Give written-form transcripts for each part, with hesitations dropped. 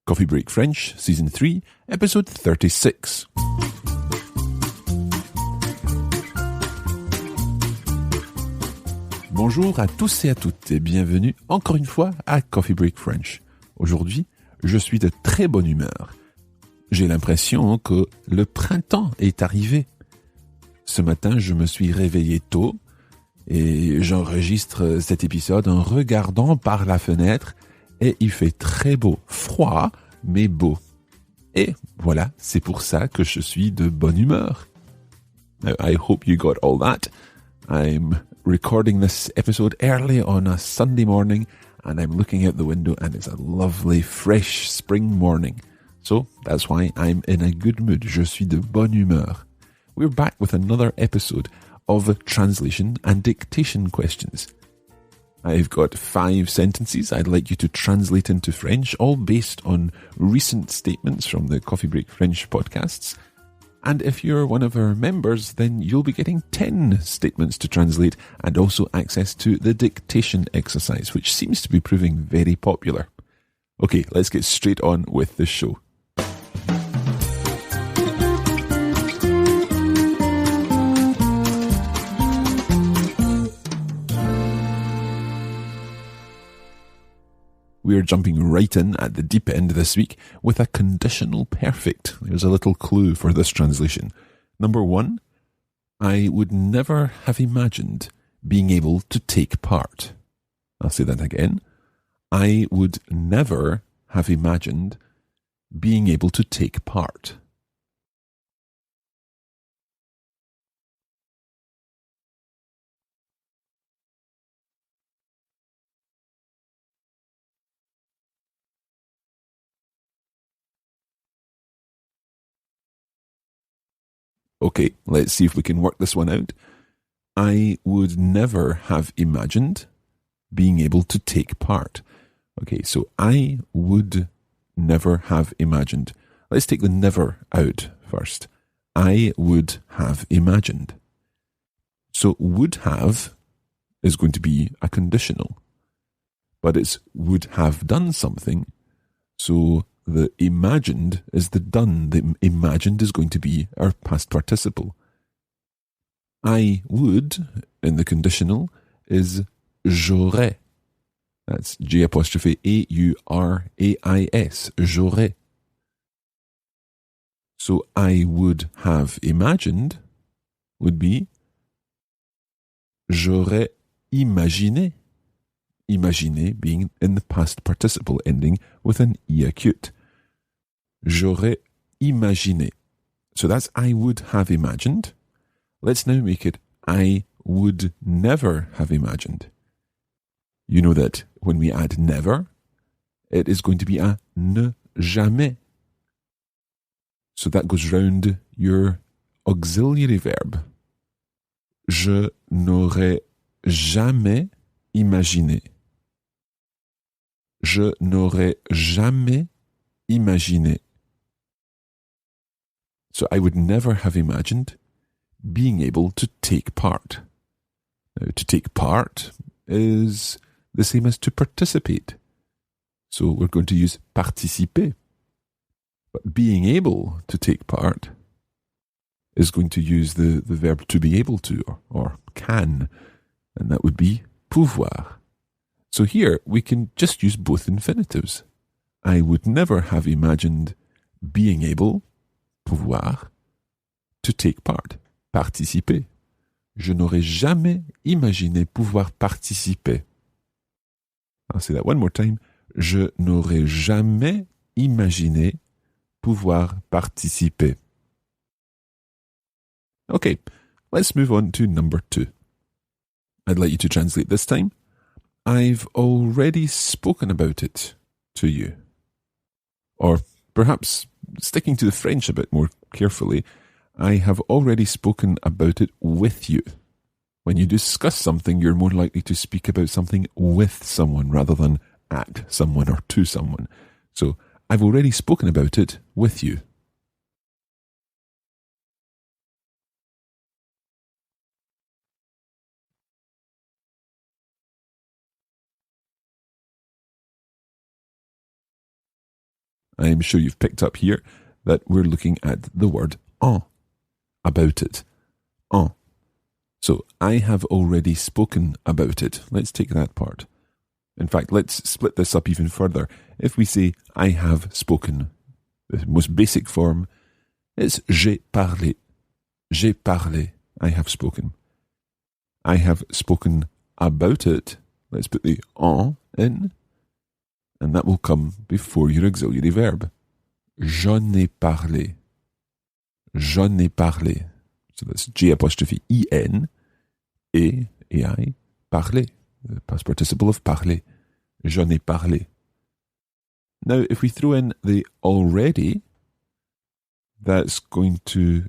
Coffee Break French, Season 3, Episode 36. Bonjour à tous et à toutes et bienvenue encore une fois à Coffee Break French. Aujourd'hui, je suis de très bonne humeur. J'ai l'impression que le printemps est arrivé. Ce matin, je me suis réveillé tôt et j'enregistre cet épisode en regardant par la fenêtre et il fait très beau, froid, mais beau. Et voilà, c'est pour ça que je suis de bonne humeur. Now, I hope you got all that. I'm recording this episode early on a Sunday morning and I'm looking out the window and it's a lovely, fresh spring morning. So that's why I'm in a good mood. Je suis de bonne humeur. We're back with another episode of translation and dictation questions. I've got 5 sentences I'd like you to translate into French, all based on recent statements from the Coffee Break French podcasts. And if you're one of our members, then you'll be getting 10 statements to translate and also access to the dictation exercise, which seems to be proving very popular. Okay, let's get straight on with the show. We're jumping right in at the deep end this week with a conditional perfect. There's a little clue for this translation. Number 1, I would never have imagined being able to take part. I'll say that again. I would never have imagined being able to take part. Okay, let's see if we can work this one out. I would never have imagined being able to take part. Okay, so I would never have imagined. Let's take the never out first. I would have imagined. So would have is going to be a conditional, but it's would have done something. So the imagined is the done. The imagined is going to be our past participle. I would, in the conditional, is j'aurais. That's J'aurais, j'aurais. So I would have imagined would be j'aurais imaginé. Imaginer being in the past participle ending with an E acute. J'aurais imaginé. So that's I would have imagined. Let's now make it I would never have imagined. You know that when we add never, it is going to be a ne jamais. So that goes round your auxiliary verb. Je n'aurais jamais imaginé. Je n'aurais jamais imaginé. So I would never have imagined being able to take part. Now, to take part is the same as to participate. So we're going to use participer. But being able to take part is going to use the verb to be able to or can, and that would be pouvoir. So here we can just use both infinitives. I would never have imagined being able, pouvoir, to take part, participer. Je n'aurais jamais imaginé pouvoir participer. I'll say that one more time. Je n'aurais jamais imaginé pouvoir participer. Okay, let's move on to number 2. I'd like you to translate this time. I've already spoken about it to you. Or perhaps, sticking to the French a bit more carefully, I have already spoken about it with you. When you discuss something, you're more likely to speak about something with someone rather than at someone or to someone. So, I've already spoken about it with you. I'm sure you've picked up here that we're looking at the word en, about it, en. So, I have already spoken about it. Let's take that part. In fact, let's split this up even further. If we say, I have spoken, the most basic form is j'ai parlé. J'ai parlé. I have spoken. I have spoken about it. Let's put the en in, and that will come before your auxiliary verb. J'en ai parlé. J'en ai parlé. So that's J apostrophe E-N, A-I, parler. The past participle of parler. J'en ai parlé. Now, if we throw in the already, that's going to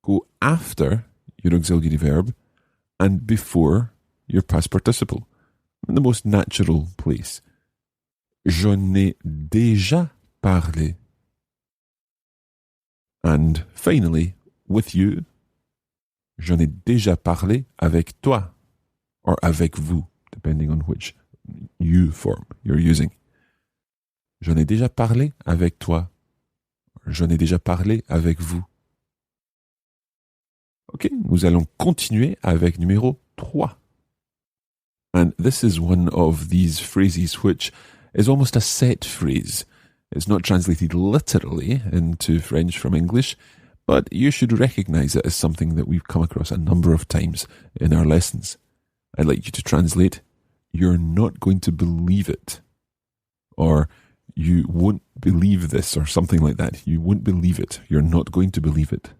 go after your auxiliary verb and before your past participle, in the most natural place. J'en ai déjà parlé. And finally, with you, j'en ai déjà parlé avec toi, or avec vous, depending on which you form you're using. J'en ai déjà parlé avec toi, or j'en ai déjà parlé avec vous. Ok, nous allons continuer avec numéro 3. And this is one of these phrases which is almost a set phrase. It's not translated literally into French from English, but you should recognize it as something that we've come across a number of times in our lessons. I'd like you to translate, you're not going to believe it, or you won't believe this, or something like that. You won't believe it. You're not going to believe it.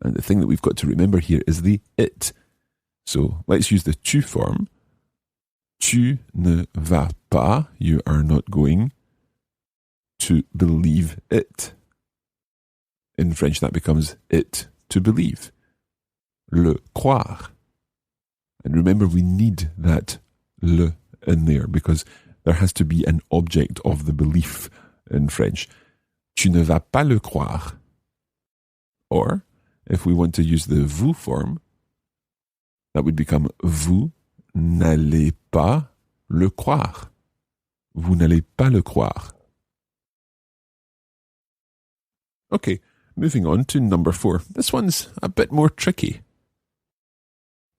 And the thing that we've got to remember here is the it. So let's use the tu form. Tu ne vas pas, you are not going to believe it. In French, that becomes it, to believe. Le croire. And remember, we need that le in there because there has to be an object of the belief in French. Tu ne vas pas le croire. Or, if we want to use the vous form, that would become vous n'allez pas le croire. Vous n'allez pas le croire. Okay, moving on to number 4. This one's a bit more tricky.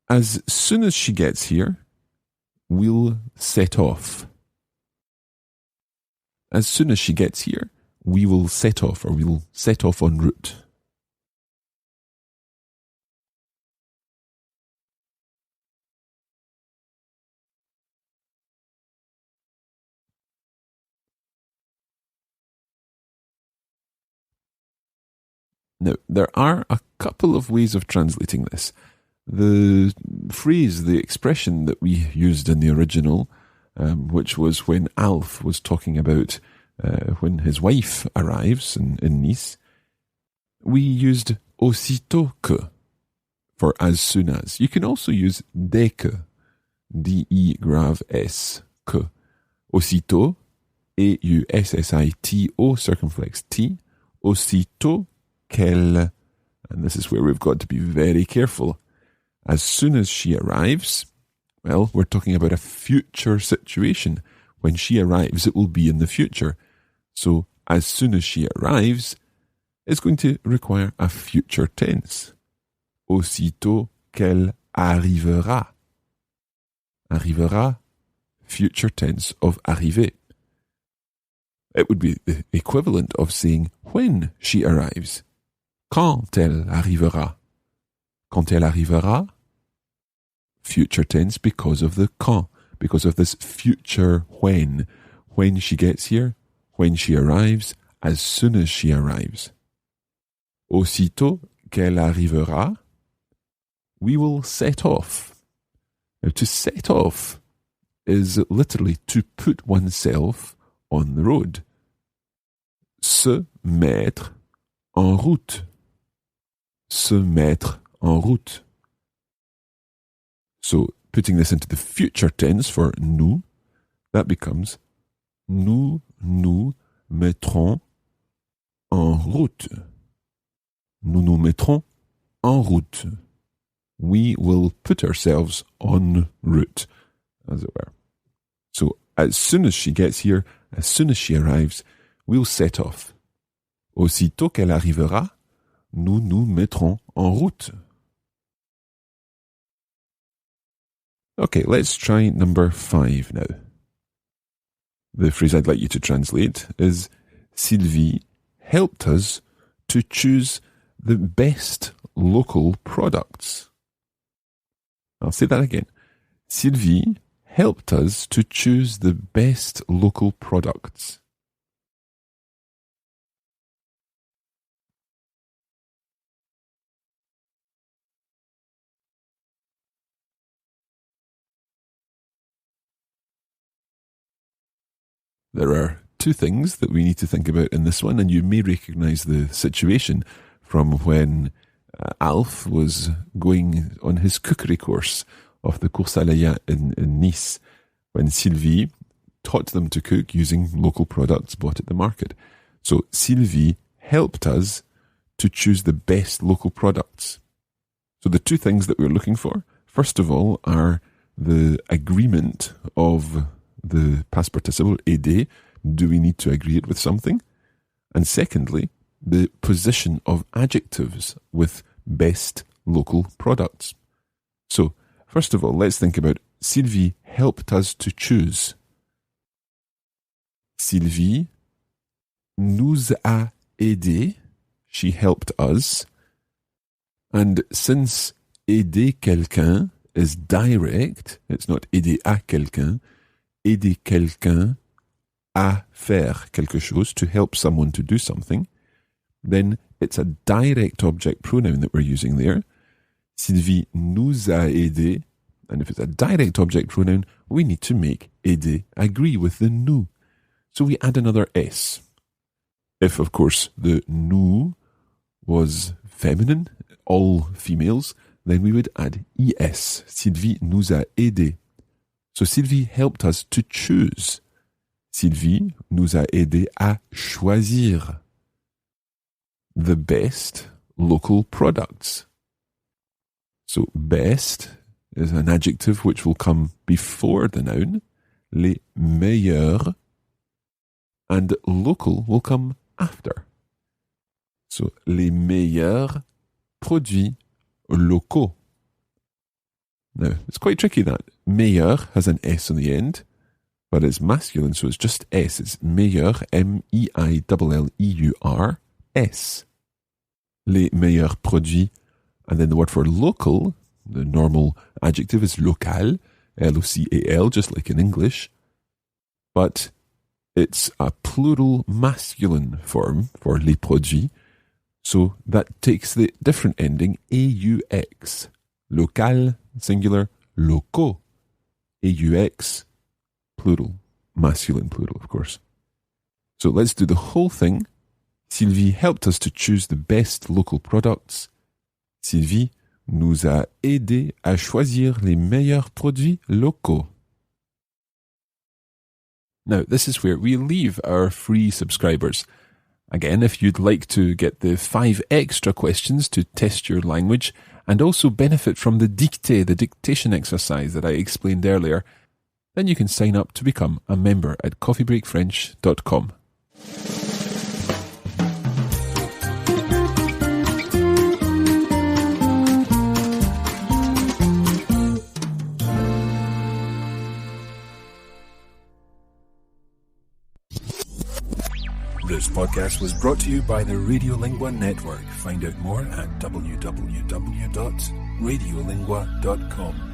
As soon as she gets here, we'll set off. As soon as she gets here, we will set off, or we'll set off en route. Now, there are a couple of ways of translating this. The phrase, the expression that we used in the original, which was when Alf was talking about when his wife arrives in Nice, we used aussitôt que for as soon as. You can also use dès que, D-E grave S, que. Aussitôt, A-U-S-S-I-T-O, circumflex T, aussitôt qu'elle, and this is where we've got to be very careful. As soon as she arrives, well, we're talking about a future situation. When she arrives, it will be in the future. So, as soon as she arrives is going to require a future tense. Aussitôt qu'elle arrivera. Arrivera, future tense of arriver. It would be the equivalent of saying when she arrives. Quand elle arrivera. Quand elle arrivera, future tense because of the quand, because of this future when. When she gets here, when she arrives, as soon as she arrives. Aussitôt qu'elle arrivera, we will set off. Now, to set off is literally to put oneself on the road. Se mettre en route. Se mettre en route. So, putting this into the future tense for nous, that becomes nous nous mettrons en route. nous nous mettrons en route. We will put ourselves en route, as it were. So, as soon as she gets here, as soon as she arrives, we'll set off. Aussitôt qu'elle arrivera, nous nous mettrons en route. Okay, let's try number 5 now. The phrase I'd like you to translate is Sylvie helped us to choose the best local products. I'll say that again. Sylvie helped us to choose the best local products. There are two things that we need to think about in this one, and you may recognize the situation from when Alf was going on his cookery course of the course à l'Aya in Nice, when Sylvie taught them to cook using local products bought at the market. So Sylvie helped us to choose the best local products. So the two things that we're looking for, first of all, are the agreement of the past participle, aider. Do we need to agree it with something? And secondly, the position of adjectives with best local products. So, first of all, let's think about Sylvie helped us to choose. Sylvie nous a aidés. She helped us. And since aider quelqu'un is direct, it's not aider à quelqu'un, aider quelqu'un à faire quelque chose, to help someone to do something, then it's a direct object pronoun that we're using there. Sylvie nous a aidés, and if it's a direct object pronoun, we need to make aider agree with the nous. So we add another S. If, of course, the nous was feminine, all females, then we would add es. Sylvie nous a aidés. So Sylvie helped us to choose. Sylvie nous a aidés à choisir the best local products. So best is an adjective which will come before the noun, les meilleurs, and local will come after. So les meilleurs produits locaux. Now, it's quite tricky that. Meilleur has an S on the end, but it's masculine, so it's just S. It's meilleur, M-E-I-L-L-E-U-R, S. Les meilleurs produits. And then the word for local, the normal adjective is local, L-O-C-A-L, just like in English. But it's a plural masculine form for les produits. So that takes the different ending, A-U-X. Local, singular, locaux. A-U-X, plural, masculine plural, of course. So let's do the whole thing. Sylvie helped us to choose the best local products. Sylvie nous a aidés à choisir les meilleurs produits locaux. Now, this is where we leave our free subscribers. Again, if you'd like to get the 5 extra questions to test your language and also benefit from the dictée, the dictation exercise that I explained earlier, then you can sign up to become a member at coffeebreakfrench.com. This podcast was brought to you by the Radiolingua Network. Find out more at www.radiolingua.com.